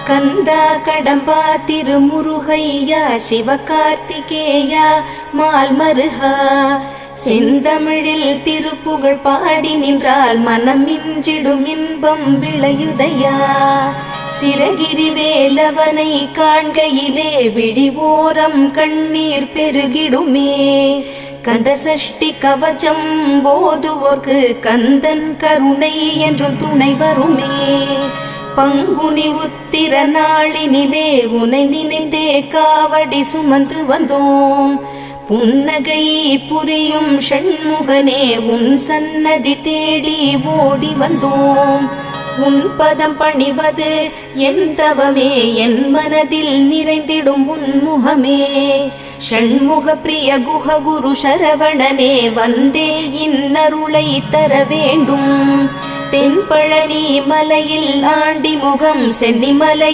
கந்தா கடம்பா திருமுருகையா சிவகார்த்திகேயா மால்மருகா செந்தமிழில் திருப்புகழ் பாடி நின்றால் மனம் மிஞ்சிடும் இன்பம் விளையுதையா. சிரகிரி வேலவனை காண்கையிலே விழி ஓரம் கண்ணீர் பெருகிடுமே. கந்த சஷ்டி கவச்சம் போதுவோர்க்கு கந்தன் கருணை என்றும் துணை வருமே. பங்குனி உத்திர நாளினிலே உனை நினைந்தே காவடி சுமந்து வந்தோம். புன்னகை புரியும் ஷண்முகனே உன் சன்னதி தேடி ஓடி வந்தோம். உன் பதம் பணிவது என் தவமே, என் மனதில் நிறைந்திடும் உன் முகமே. ஷண்முக பிரிய குஹ குரு சரவணனே வந்தே இன்னருளை தர வேண்டும். தென்பழனி மலையில் ஆண்டி முகம் சென்னிமலை